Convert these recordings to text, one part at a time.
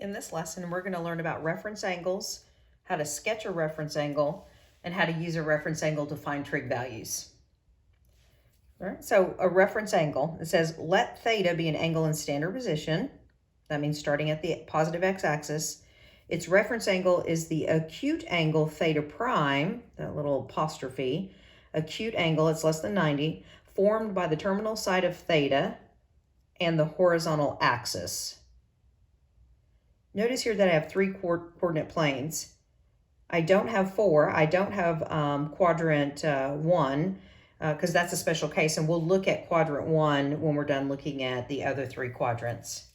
In this lesson, we're going to learn about reference angles, how to sketch a reference angle, and how to use a reference angle to find trig values. All right, so a reference angle, it says let theta be an angle in standard position. That means starting at the positive x-axis. Its reference angle is the acute angle theta prime, that little apostrophe, acute angle, it's less than 90, formed by the terminal side of theta and the horizontal axis. Notice here that I have three coordinate planes. I don't have four. I don't have quadrant 1 because that's a special case, and we'll look at quadrant 1 when we're done looking at the other three quadrants.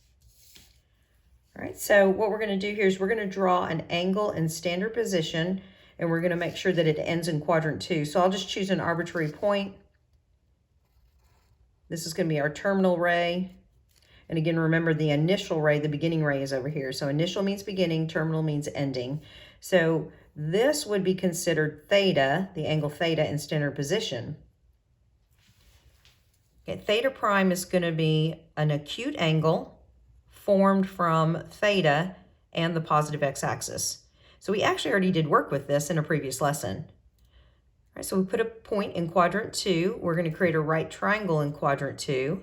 All right, so what we're going to do here is we're going to draw an angle in standard position, and we're going to make sure that it ends in quadrant 2. So I'll just choose an arbitrary point. This is going to be our terminal ray. And again, remember the initial ray, the beginning ray is over here. So initial means beginning, terminal means ending. So this would be considered theta, the angle theta in standard position. Okay, theta prime is going to be an acute angle formed from theta and the positive x-axis. So we actually already did work with this in a previous lesson. All right, so we put a point in quadrant 2. We're going to create a right triangle in quadrant 2.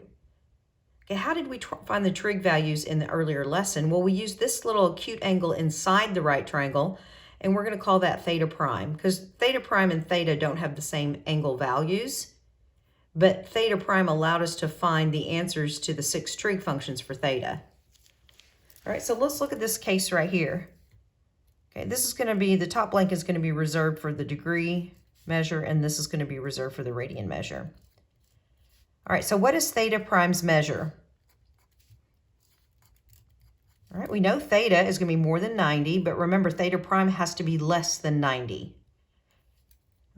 Okay, how did we find the trig values in the earlier lesson? Well, we used this little acute angle inside the right triangle, and we're going to call that theta prime, because theta prime and theta don't have the same angle values, but theta prime allowed us to find the answers to the 6 trig functions for theta. All right, so let's look at this case right here. Okay, this is going to be, the top blank is going to be reserved for the degree measure, and this is going to be reserved for the radian measure. All right, so what is theta prime's measure? All right, we know theta is going to be more than 90, but remember theta prime has to be less than 90.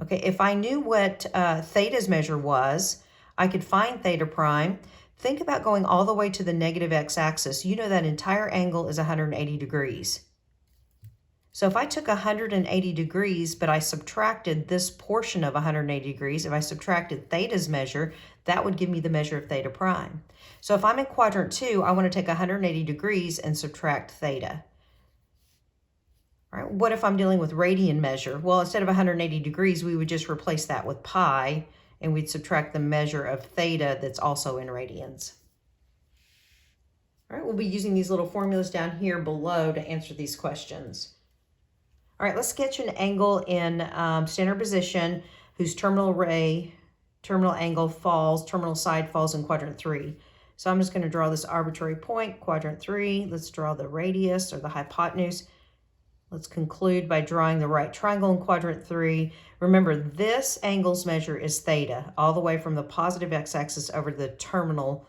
Okay, if I knew what theta's measure was, I could find theta prime. Think about going all the way to the negative x-axis. You know that entire angle is 180 degrees. So if I took 180 degrees, but I subtracted this portion of 180 degrees, if I subtracted theta's measure, that would give me the measure of theta prime. So if I'm in quadrant 2, I want to take 180 degrees and subtract theta. All right, what if I'm dealing with radian measure? Well, instead of 180 degrees, we would just replace that with pi, and we'd subtract the measure of theta that's also in radians. All right, we'll be using these little formulas down here below to answer these questions. All right, let's sketch an angle in standard position whose terminal angle falls, terminal side falls in quadrant 3. So I'm just going to draw this arbitrary point, quadrant 3. Let's draw the radius or the hypotenuse. Let's conclude by drawing the right triangle in quadrant 3. Remember, this angle's measure is theta, all the way from the positive x-axis over to the terminal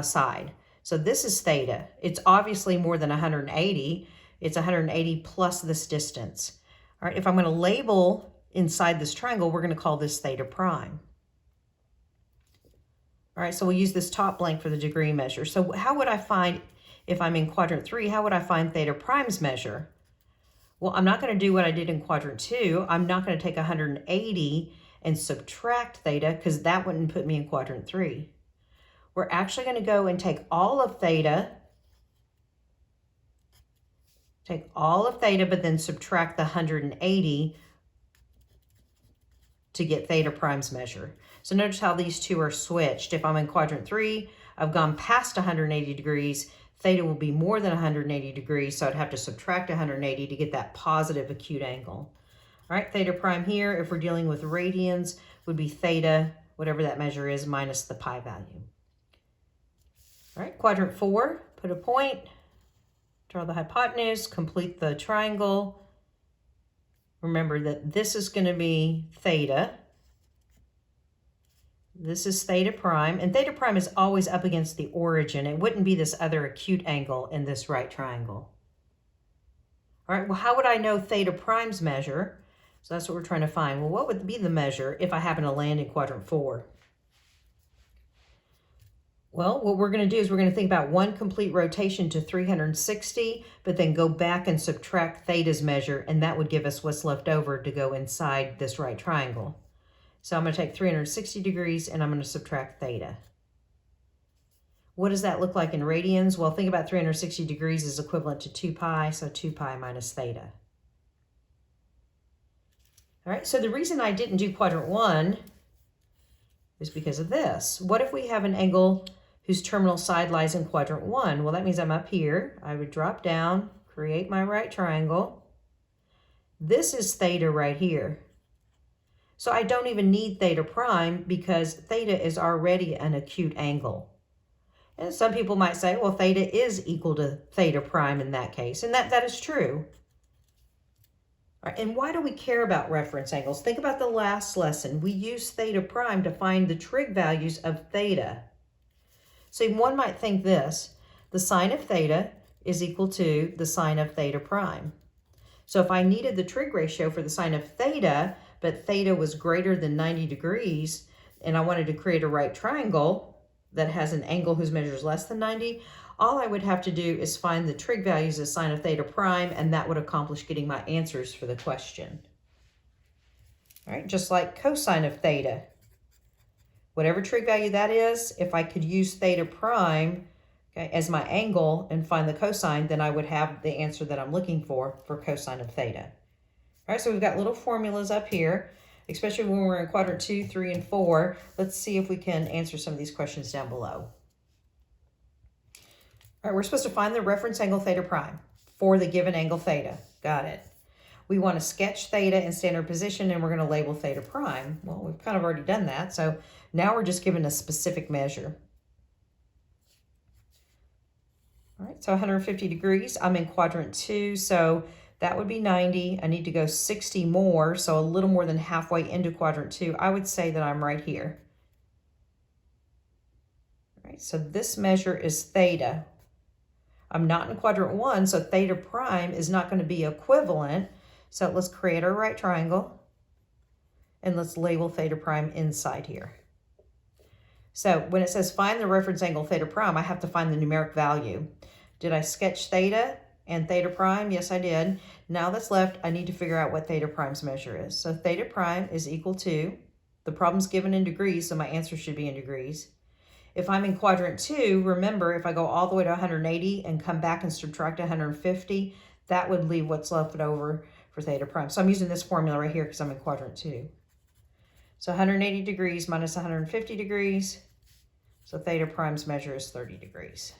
side. So this is theta. It's obviously more than 180. It's 180 plus this distance. All right, if I'm going to label inside this triangle, we're going to call this theta prime. All right, so we'll use this top blank for the degree measure. So how would I find, if I'm in quadrant 3, how would I find theta prime's measure? Well, I'm not going to do what I did in quadrant 2. I'm not going to take 180 and subtract theta because that wouldn't put me in quadrant 3. We're actually going to go and take all of theta, but then subtract the 180 to get theta prime's measure. So notice how these two are switched. If I'm in quadrant 3, I've gone past 180 degrees. Theta will be more than 180 degrees, so I'd have to subtract 180 to get that positive acute angle. All right, theta prime here, if we're dealing with radians, would be theta, whatever that measure is, minus the pi value. All right, quadrant 4, put a point, draw the hypotenuse, complete the triangle. Remember that this is going to be theta. This is theta prime, and theta prime is always up against the origin. It wouldn't be this other acute angle in this right triangle. All right, well, how would I know theta prime's measure? So that's what we're trying to find. Well, what would be the measure if I happen to land in quadrant 4? Well, what we're going to do is we're going to think about one complete rotation to 360, but then go back and subtract theta's measure, and that would give us what's left over to go inside this right triangle. So I'm going to take 360 degrees and I'm going to subtract theta. What does that look like in radians? Well, think about 360 degrees is equivalent to 2 pi, so 2 pi minus theta. All right, so the reason I didn't do quadrant 1 is because of this. What if we have an angle whose terminal side lies in quadrant 1? Well, that means I'm up here. I would drop down, create my right triangle. This is theta right here. So I don't even need theta prime because theta is already an acute angle. And some people might say, well, theta is equal to theta prime in that case. And that is true. All right, and why do we care about reference angles? Think about the last lesson. We used theta prime to find the trig values of theta. So one might think this, the sine of theta is equal to the sine of theta prime. So if I needed the trig ratio for the sine of theta, but theta was greater than 90 degrees, and I wanted to create a right triangle that has an angle whose measure is less than 90, all I would have to do is find the trig values of sine of theta prime, and that would accomplish getting my answers for the question. All right, just like cosine of theta. Whatever trig value that is, if I could use theta prime, okay, as my angle and find the cosine, then I would have the answer that I'm looking for cosine of theta. All right, so we've got little formulas up here, especially when we're in quadrant 2, 3, and 4. Let's see if we can answer some of these questions down below. All right, we're supposed to find the reference angle theta prime for the given angle theta. Got it. We want to sketch theta in standard position, and we're going to label theta prime. Well, we've kind of already done that, so now we're just given a specific measure. All right, so 150 degrees. I'm in quadrant 2, so that would be 90. I need to go 60 more, so a little more than halfway into quadrant 2. I would say that I'm right here. All right, so this measure is theta. I'm not in quadrant 1, so theta prime is not going to be equivalent. So let's create our right triangle, and let's label theta prime inside here. So when it says find the reference angle theta prime, I have to find the numeric value. Did I sketch theta and theta prime? Yes, I did. Now that's left, I need to figure out what theta prime's measure is. So theta prime is equal to, the problem's given in degrees, so my answer should be in degrees. If I'm in quadrant 2, remember, if I go all the way to 180 and come back and subtract 150, that would leave what's left over for theta prime. So I'm using this formula right here because I'm in quadrant 2. So 180 degrees minus 150 degrees. So theta prime's measure is 30 degrees.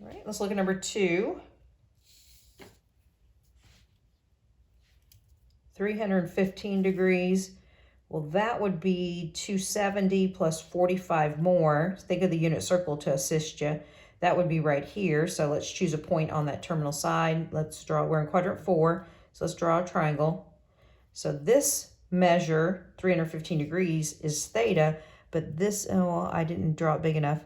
All right, let's look at number 2. 315 degrees. Well, that would be 270 plus 45 more. Think of the unit circle to assist you. That would be right here. So let's choose a point on that terminal side. Let's draw, we're in quadrant 4. So let's draw a triangle. So this measure, 315 degrees, is theta, but this, oh, I didn't draw it big enough.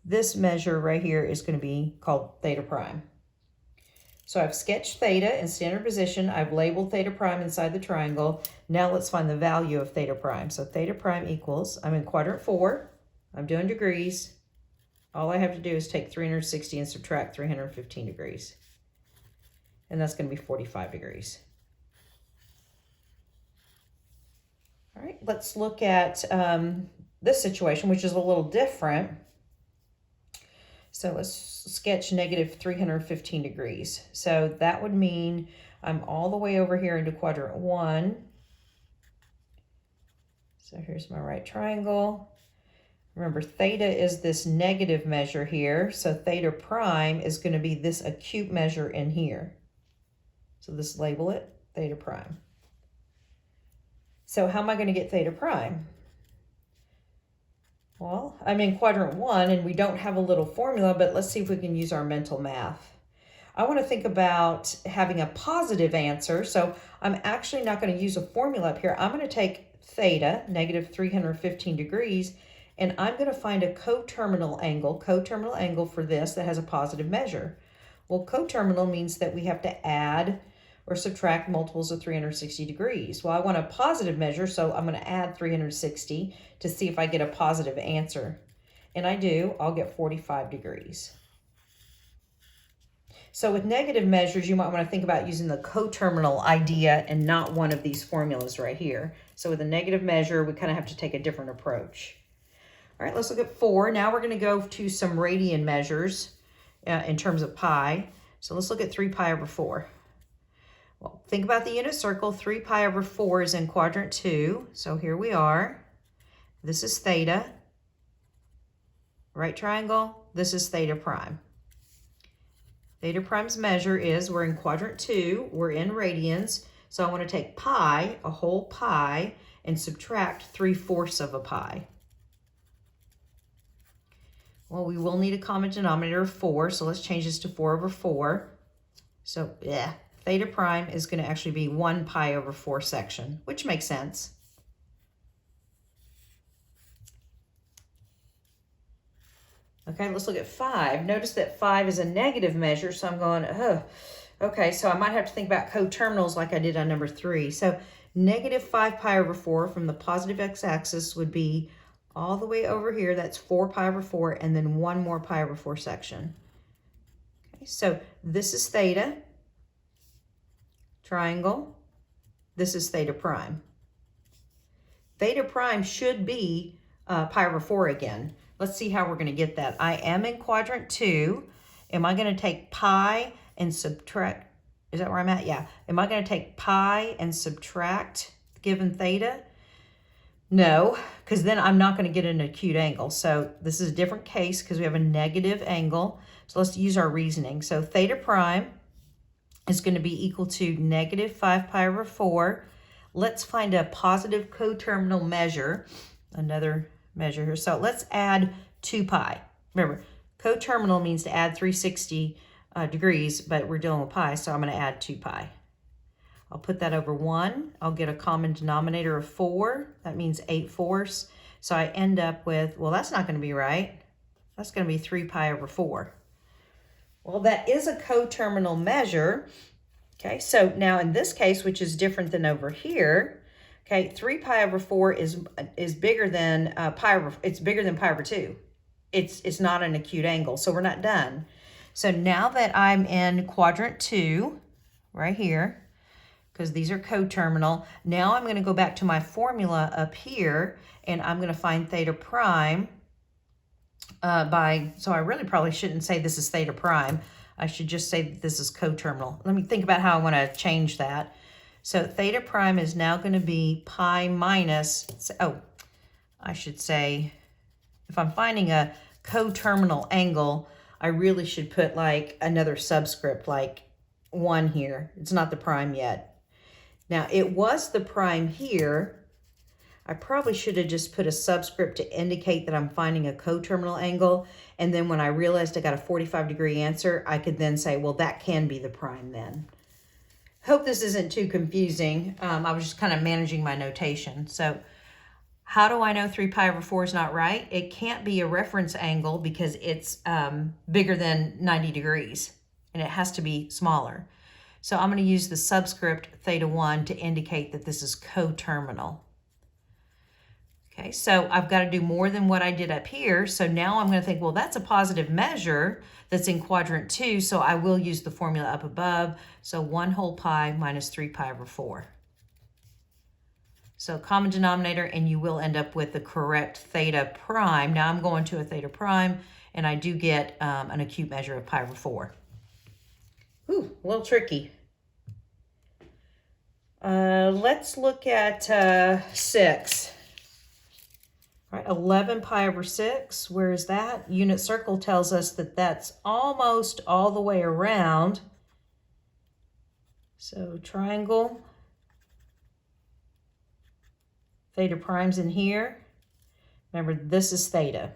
This measure right here is going to be called theta prime. So I've sketched theta in standard position. I've labeled theta prime inside the triangle. Now let's find the value of theta prime. So theta prime equals, I'm in quadrant 4. I'm doing degrees. All I have to do is take 360 and subtract 315 degrees. And that's going to be 45 degrees. All right, let's look at this situation, which is a little different. So let's sketch negative 315 degrees. So that would mean I'm all the way over here into quadrant 1. So here's my right triangle. Remember, theta is this negative measure here. So theta prime is going to be this acute measure in here. So let's label it theta prime. So how am I going to get theta prime? Well, I'm in quadrant 1 and we don't have a little formula, but let's see if we can use our mental math. I want to think about having a positive answer. So I'm actually not going to use a formula up here. I'm going to take theta, negative 315 degrees, and I'm going to find a coterminal angle for this that has a positive measure. Well, coterminal means that we have to add or subtract multiples of 360 degrees. Well, I want a positive measure, so I'm going to add 360 to see if I get a positive answer. And I do, I'll get 45 degrees. So with negative measures, you might want to think about using the coterminal idea and not one of these formulas right here. So with a negative measure, we kind of have to take a different approach. All right, let's look at 4. Now we're going to go to some radian measures in terms of pi. So let's look at 3 pi over 4. Well, think about the unit circle. 3 pi over 4 is in quadrant 2. So here we are. This is theta. Right triangle. This is theta prime. Theta prime's measure is, we're in quadrant 2. We're in radians. So I want to take pi, a whole pi, and subtract 3/4 of a pi. Well, we will need a common denominator of 4, so let's change this to 4 over 4. So, yeah, theta prime is going to actually be 1 pi over 4 section, which makes sense. Okay, let's look at 5. Notice that 5 is a negative measure, so I'm going, okay, so I might have to think about coterminals like I did on number 3. So negative 5 pi over 4 from the positive x-axis would be all the way over here. That's 4 pi over 4, and then 1 more pi over 4 section. Okay, so this is theta, triangle. This is theta prime. Theta prime should be pi over 4 again. Let's see how we're going to get that. I am in quadrant 2. Am I going to take pi and subtract? Is that where I'm at? Yeah. Am I going to take pi and subtract given theta? No, because then I'm not going to get an acute angle. So this is a different case because we have a negative angle. So let's use our reasoning. So theta prime is going to be equal to negative 5 pi over 4. Let's find a positive coterminal measure, another measure here. So let's add 2 pi. Remember, coterminal means to add 360 degrees, but we're dealing with pi, so I'm going to add 2 pi. I'll put that over 1. I'll get a common denominator of 4. That means 8/4. So I end up with, well, that's not going to be right. That's going to be 3 pi over 4. Well, that is a coterminal measure. Okay, so now in this case, which is different than over here, okay, 3 pi over 4 is bigger than pi over, it's bigger than pi over 2. It's not an acute angle, so we're not done. So now that I'm in quadrant 2, right here, because these are coterminal, now I'm going to go back to my formula up here, and I'm going to find theta prime so I really probably shouldn't say this is theta prime. I should just say that this is coterminal. Let me think about how I want to change that. So theta prime is now going to be pi minus, I should say, if I'm finding a coterminal angle, I really should put like another subscript, like 1 here. It's not the prime yet. Now, it was the prime here. I probably should have just put a subscript to indicate that I'm finding a coterminal angle. And then when I realized I got a 45-degree answer, I could then say, well, that can be the prime then. Hope this isn't too confusing. I was just kind of managing my notation. So how do I know 3 pi over 4 is not right? It can't be a reference angle because it's bigger than 90 degrees, and it has to be smaller. So I'm going to use the subscript theta 1 to indicate that this is coterminal. Okay, so I've got to do more than what I did up here. So now I'm going to think, well, that's a positive measure that's in quadrant 2, so I will use the formula up above. So 1 whole pi minus 3 pi over 4. So common denominator, and you will end up with the correct theta prime. Now I'm going to a theta prime, and I do get an acute measure of pi over 4. Ooh, a little tricky. Let's look at 6. All right, 11 pi over 6, where is that? Unit circle tells us that that's almost all the way around. So triangle, theta prime's in here. Remember, this is theta.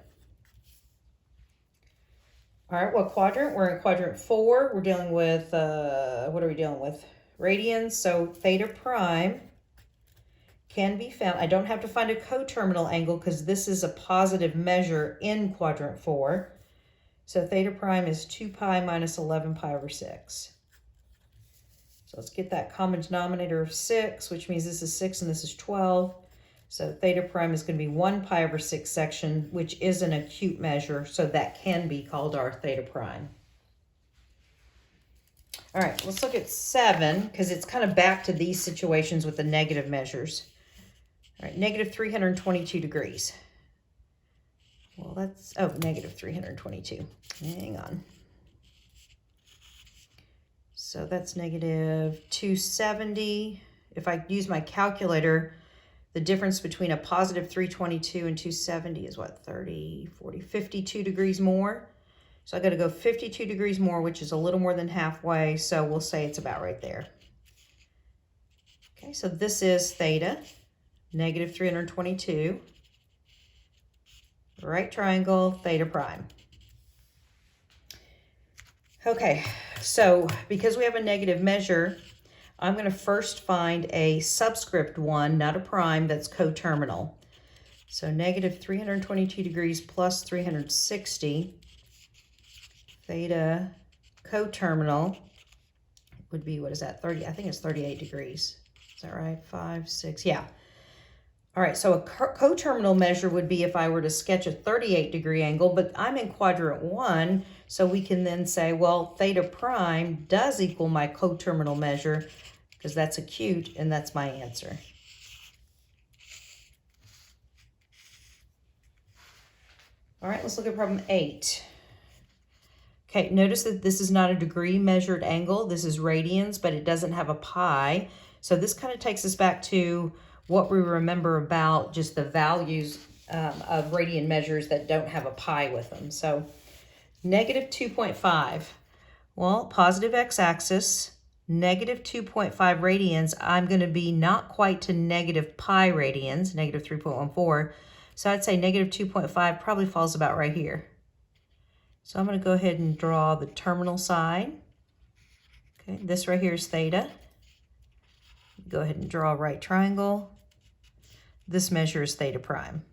All right, what quadrant? We're in quadrant 4. We're dealing with, what are we dealing with? Radians, so theta prime can be found. I don't have to find a coterminal angle because this is a positive measure in quadrant 4. So theta prime is 2 pi minus 11 pi over 6. So let's get that common denominator of 6, which means this is 6 and this is 12. So theta prime is going to be 1 pi over 6 section, which is an acute measure, so that can be called our theta prime. All right, let's look at 7, because it's kind of back to these situations with the negative measures. All right, negative 322 degrees. Well, that's, oh, negative 322. Hang on. So that's negative 270. If I use my calculator, the difference between a positive 322 and 270 is what, 30, 40, 52 degrees more. So I got to go 52 degrees more, which is a little more than halfway. So we'll say it's about right there. Okay, so this is theta, negative 322. Right triangle, theta prime. Okay, so because we have a negative measure, I'm going to first find a subscript one, not a prime, that's coterminal. So negative 322 degrees plus 360, theta coterminal would be, what is that, 30? I think it's 38 degrees. Is that right? 5, 6, yeah. All right, so a coterminal measure would be if I were to sketch a 38-degree angle, but I'm in quadrant 1, so we can then say, well, theta prime does equal my coterminal measure because that's acute, and that's my answer. All right, let's look at problem 8. Okay, notice that this is not a degree measured angle. This is radians, but it doesn't have a pi. So this kind of takes us back to what we remember about just the values of radian measures that don't have a pi with them. So negative 2.5, well, positive x-axis, negative 2.5 radians, I'm going to be not quite to negative pi radians, negative 3.14. So I'd say negative 2.5 probably falls about right here. So I'm going to go ahead and draw the terminal side. Okay, this right here is theta. Go ahead and draw a right triangle. This measure is theta prime.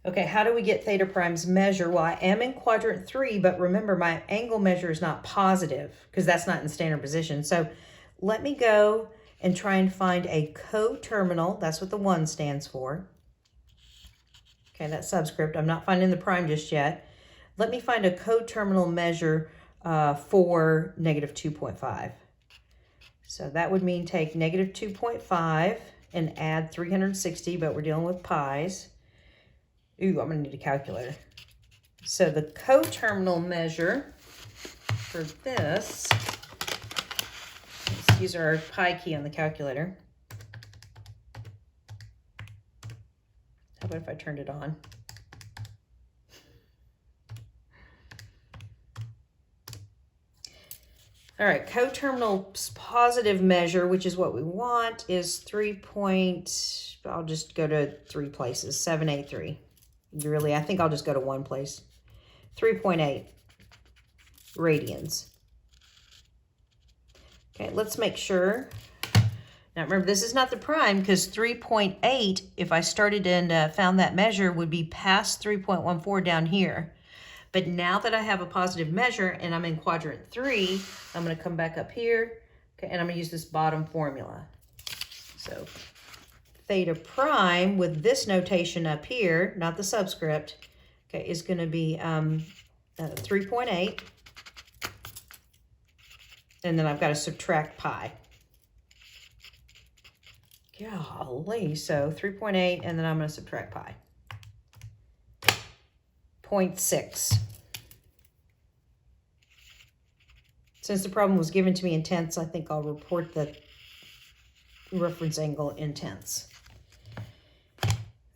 Okay, how do we get theta prime's measure? Well, I am in quadrant 3, but remember my angle measure is not positive because that's not in standard position. So let me go and try and find a coterminal. That's what the 1 stands for. Okay, that's subscript. I'm not finding the prime just yet. Let me find a coterminal measure for negative 2.5. So that would mean take negative 2.5 and add 360, but we're dealing with pi's. Ooh, I'm going to need a calculator. So the coterminal measure for this, let's use our pi key on the calculator. How about if I turned it on? All right, coterminal's positive measure, which is what we want, is I'll just go to 3 places, 783. Really, I think I'll just go to 1 place. 3.8 radians. Okay, let's make sure. Now remember, this is not the prime because 3.8, if I started and found that measure, would be past 3.14 down here. But now that I have a positive measure and I'm in quadrant 3, I'm going to come back up here, okay, and I'm going to use this bottom formula. So theta prime with this notation up here, not the subscript, okay, is going to be 3.8. And then I've got to subtract pi. Golly, so 3.8, and then I'm going to subtract pi. 0.6. Since the problem was given to me in tenths, I think I'll report the reference angle in tenths.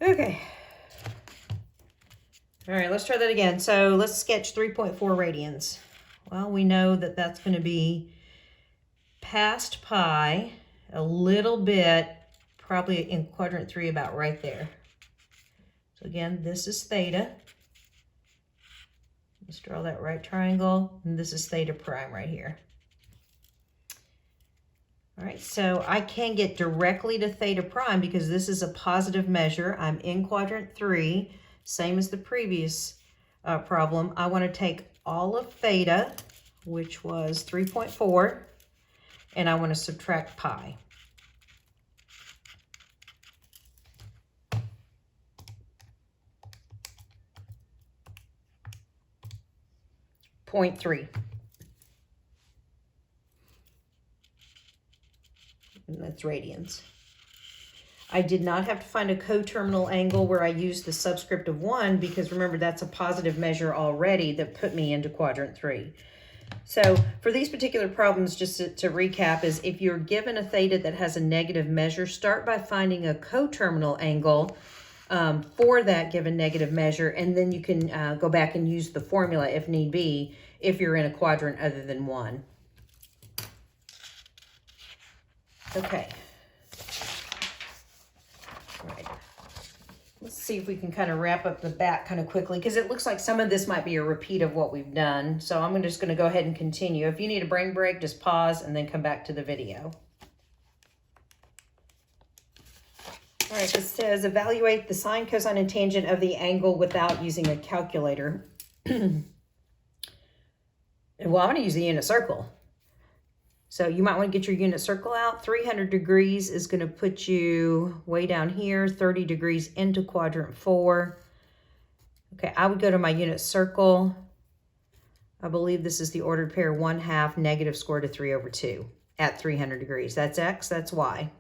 Okay. All right, let's try that again. So let's sketch 3.4 radians. Well, we know that that's going to be past pi a little bit, probably in quadrant 3 about right there. So again, this is theta. Let's draw that right triangle, and this is theta prime right here. All right, so I can get directly to theta prime because this is a positive measure. I'm in quadrant 3, same as the previous problem. I want to take all of theta, which was 3.4, and I want to subtract pi. Point 0.3. And that's radians. I did not have to find a coterminal angle where I used the subscript of 1 because remember that's a positive measure already that put me into quadrant 3. So for these particular problems, just to recap, is if you're given a theta that has a negative measure, start by finding a coterminal angle for that given negative measure, and then you can go back and use the formula if need be if you're in a quadrant other than 1. Okay. All right. Let's see if we can kind of wrap up the back kind of quickly because it looks like some of this might be a repeat of what we've done. So I'm just going to go ahead and continue. If you need a brain break, just pause and then come back to the video. All right, this says evaluate the sine, cosine, and tangent of the angle without using a calculator. Well, I'm going to use the unit circle. So you might want to get your unit circle out. 300 degrees is going to put you way down here, 30 degrees into quadrant 4. Okay, I would go to my unit circle. I believe this is the ordered pair 1/2 negative square root of 3 over 2 at 300 degrees. That's X, that's Y.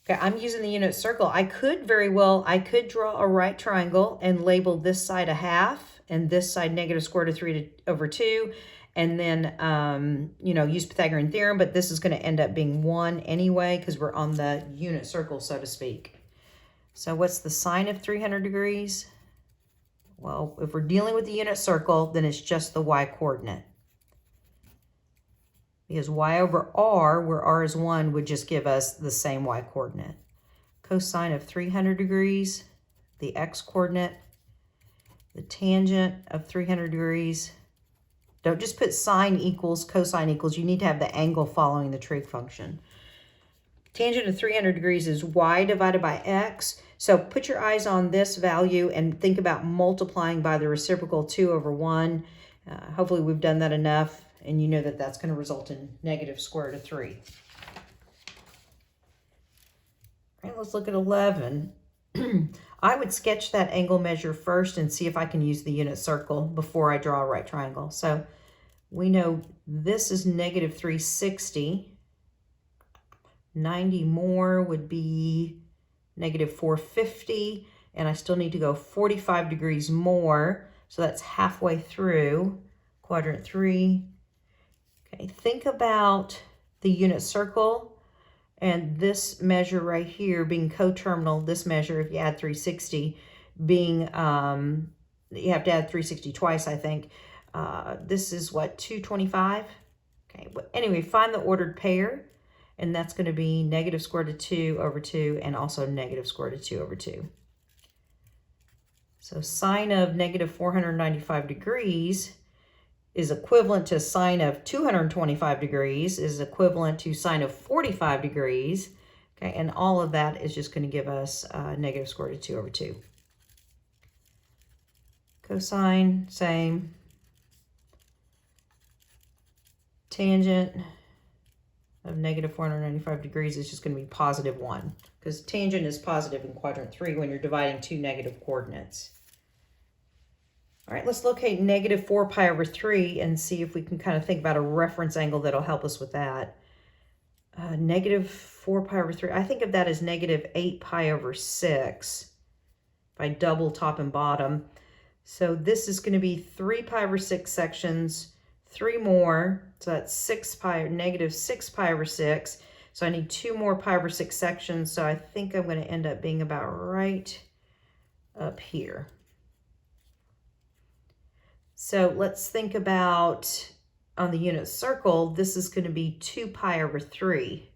Okay, I'm using the unit circle. I could draw a right triangle and label this side 1/2 and this side negative square root of 3 over 2. And then, use Pythagorean theorem, but this is going to end up being 1 anyway because we're on the unit circle, so to speak. So what's the sine of 300 degrees? Well, if we're dealing with the unit circle, then it's just the y coordinate. Because y over r, where r is 1, would just give us the same y coordinate. Cosine of 300 degrees, the x coordinate, the tangent of 300 degrees. Don't just put sine equals, cosine equals. You need to have the angle following the trig function. Tangent of 300 degrees is y divided by x. So put your eyes on this value and think about multiplying by the reciprocal 2 over 1. Hopefully we've done that enough, and you know that that's going to result in negative square root of 3. All right, let's look at 11. I would sketch that angle measure first and see if I can use the unit circle before I draw a right triangle. So we know this is negative 360. 90 more would be negative 450. And I still need to go 45 degrees more. So that's halfway through quadrant 3. Okay, think about the unit circle. And this measure right here being coterminal, this measure, if you add 360, being, you have to add 360 twice, I think. This is what, 225? Okay, but anyway, find the ordered pair, and that's going to be negative square root of 2 over 2, and also negative square root of 2 over 2. So sine of negative 495 degrees is equivalent to sine of 225 degrees, is equivalent to sine of 45 degrees. Okay, and all of that is just going to give us negative square root of 2 over 2. Cosine, same. Tangent of negative 495 degrees is just going to be positive 1, because tangent is positive in quadrant 3 when you're dividing two negative coordinates. All right, let's locate negative 4 pi over 3 and see if we can kind of think about a reference angle that'll help us with that. Negative 4 pi over 3, I think of that as negative 8 pi over 6 if I double top and bottom. So this is going to be 3 pi over 6 sections, 3 more, so that's 6 pi, negative 6 pi over 6. So I need 2 more pi over 6 sections, so I think I'm going to end up being about right up here. So let's think about, on the unit circle, this is going to be 2 pi over 3.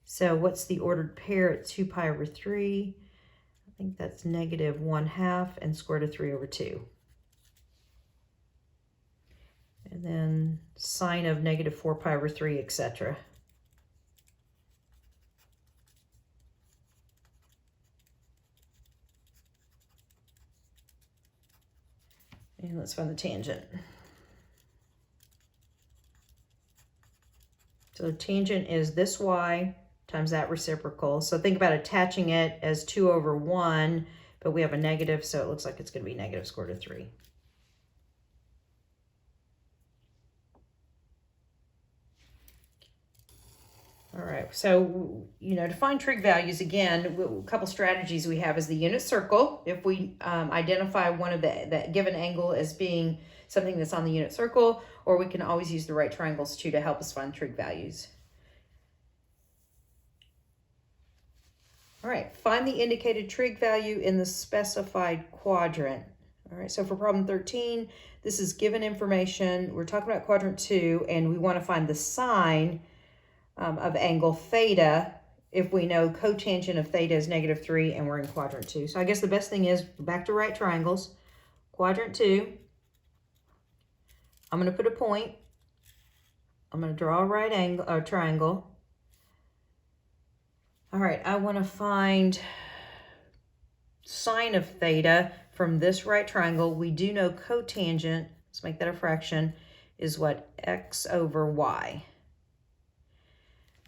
So what's the ordered pair at 2 pi over 3? I think that's negative 1/2 and square root of 3 over 2. And then sine of negative 4 pi over 3, etc. And let's find the tangent. So the tangent is this y times that reciprocal. So think about attaching it as 2 over 1, but we have a negative, so it looks like it's going to be negative square root of 3. All right, so, to find trig values, again, a couple strategies we have is the unit circle. If we identify one of that given angle as being something that's on the unit circle, or we can always use the right triangles too to help us find trig values. All right, find the indicated trig value in the specified quadrant. All right, so for problem 13, this is given information. We're talking about quadrant 2, and we want to find the sine of angle theta if we know cotangent of theta is -3 and we're in quadrant 2. So I guess the best thing is back to right triangles. Quadrant 2, I'm going to put a point. I'm going to draw a right angle, a triangle. All right, I want to find sine of theta from this right triangle. We do know cotangent, let's make that a fraction, is what? X over y.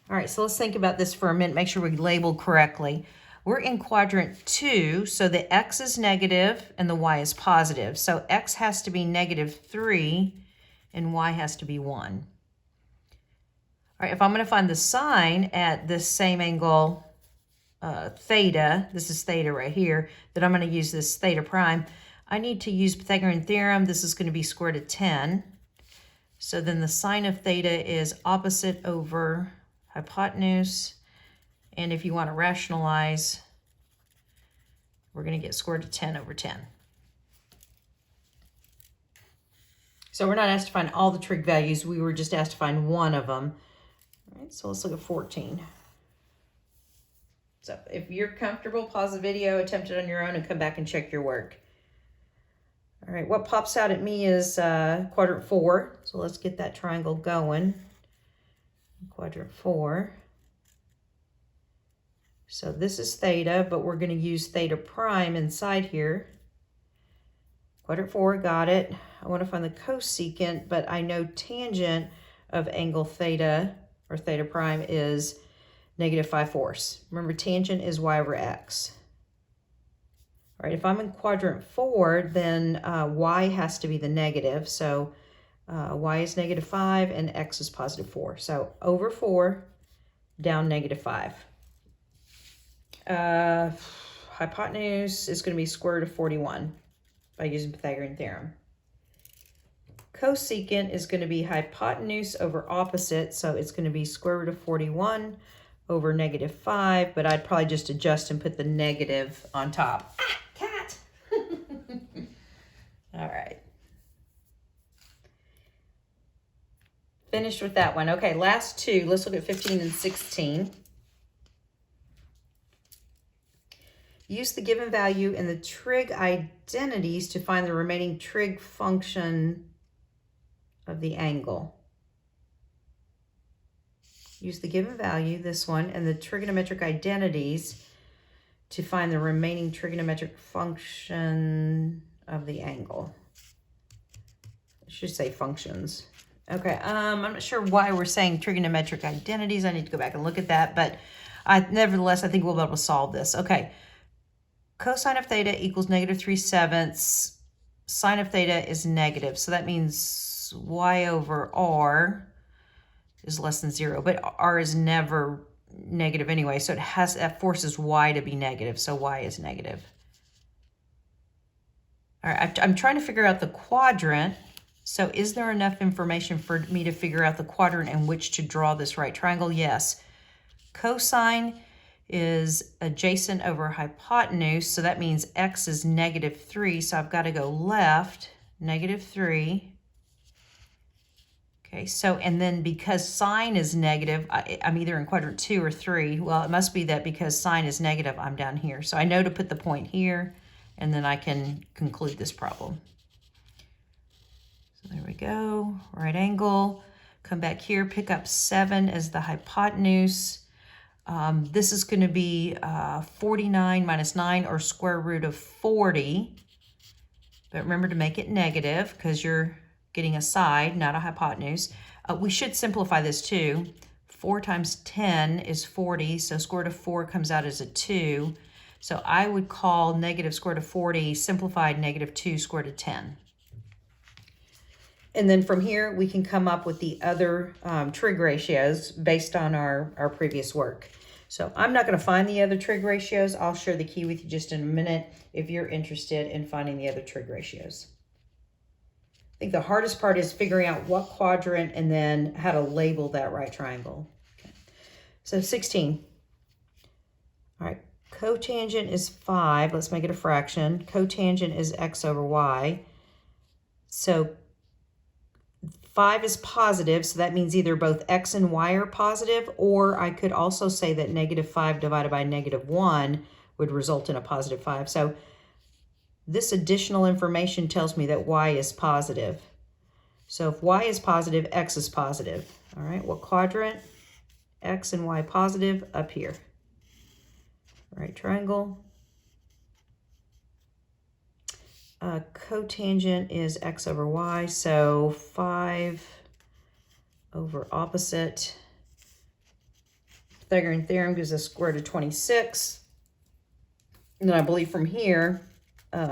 All right, so let's think about this for a minute, make sure we label correctly. We're in quadrant 2, so the x is negative and the y is positive. So x has to be -3 and y has to be 1. All right, if I'm going to find the sine at this same angle, theta, this is theta right here, that I'm going to use this theta prime, I need to use Pythagorean theorem. This is going to be square root of 10. So then the sine of theta is opposite over hypotenuse. And if you want to rationalize, we're going to get square root of 10 over 10. So we're not asked to find all the trig values. We were just asked to find one of them. All right, so let's look at 14. So if you're comfortable, pause the video, attempt it on your own, and come back and check your work. All right, what pops out at me is quadrant 4. So let's get that triangle going. Quadrant 4. So this is theta, but we're going to use theta prime inside here. Quadrant 4, got it. I want to find the cosecant, but I know tangent of angle theta, or theta prime, is -5/4. Remember, tangent is y over x. All right, if I'm in quadrant 4, then y has to be the negative. So y is -5 and x is +4. So over 4, down -5. Hypotenuse is going to be square root of 41 by using Pythagorean theorem. Cosecant is going to be hypotenuse over opposite, so it's going to be square root of 41 over -5, but I'd probably just adjust and put the negative on top. Ah, cat! All right. Finished with that one. Okay, last two. Let's look at 15 and 16. Use the given value in the trig identities to find the remaining trig function of the angle. Use the given value, this one, and the trigonometric identities to find the remaining trigonometric function of the angle. I should say functions. Okay, I'm not sure why we're saying trigonometric identities. I need to go back and look at that, but nevertheless, I think we'll be able to solve this. Okay, cosine of theta equals -3/7. Sine of theta is negative, so that means y over r is less than 0, but r is never negative anyway, so that forces y to be negative, so y is negative. All right, I'm trying to figure out the quadrant. So is there enough information for me to figure out the quadrant in which to draw this right triangle? Yes. Cosine is adjacent over hypotenuse, so that means x is -3, so I've got to go left, -3. Okay, so, and then because sine is negative, I'm either in quadrant 2 or 3. Well, it must be that because sine is negative, I'm down here. So I know to put the point here, and then I can conclude this problem. So there we go, right angle. Come back here, pick up 7 as the hypotenuse. This is going to be 49 minus 9, or square root of 40. But remember to make it negative because you're getting a side, not a hypotenuse. We should simplify this too. 4 times 10 is 40, so square root of 4 comes out as a 2. So I would call negative square root of 40 simplified -2 square root of 10. And then from here, we can come up with the other trig ratios based on our previous work. So I'm not going to find the other trig ratios. I'll share the key with you just in a minute if you're interested in finding the other trig ratios. I think the hardest part is figuring out what quadrant and then how to label that right triangle. Okay. So 16. All right, cotangent is 5. Let's make it a fraction. Cotangent is x over y. So 5 is positive, so that means either both x and y are positive, or I could also say that -5 divided by -1 would result in a positive 5. So this additional information tells me that y is positive. So if y is positive, x is positive. All right, what quadrant? X and y positive up here. Right triangle. Cotangent is x over y, so 5 over opposite. Pythagorean theorem gives us square root of 26. And then I believe from here,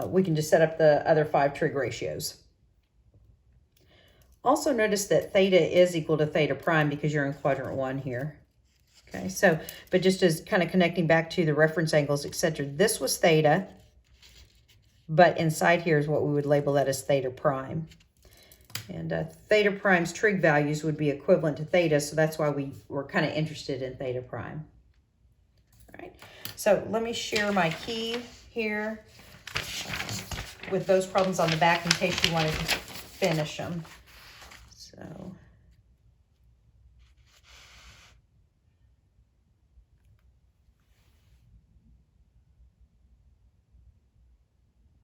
we can just set up the other 5 trig ratios. Also notice that theta is equal to theta prime because you're in quadrant 1 here. Okay, so, but just as kind of connecting back to the reference angles, etc., this was theta. But inside here is what we would label that as theta prime. And theta prime's trig values would be equivalent to theta, so that's why we were kind of interested in theta prime. All right, so let me share my key here with those problems on the back in case you wanted to finish them. So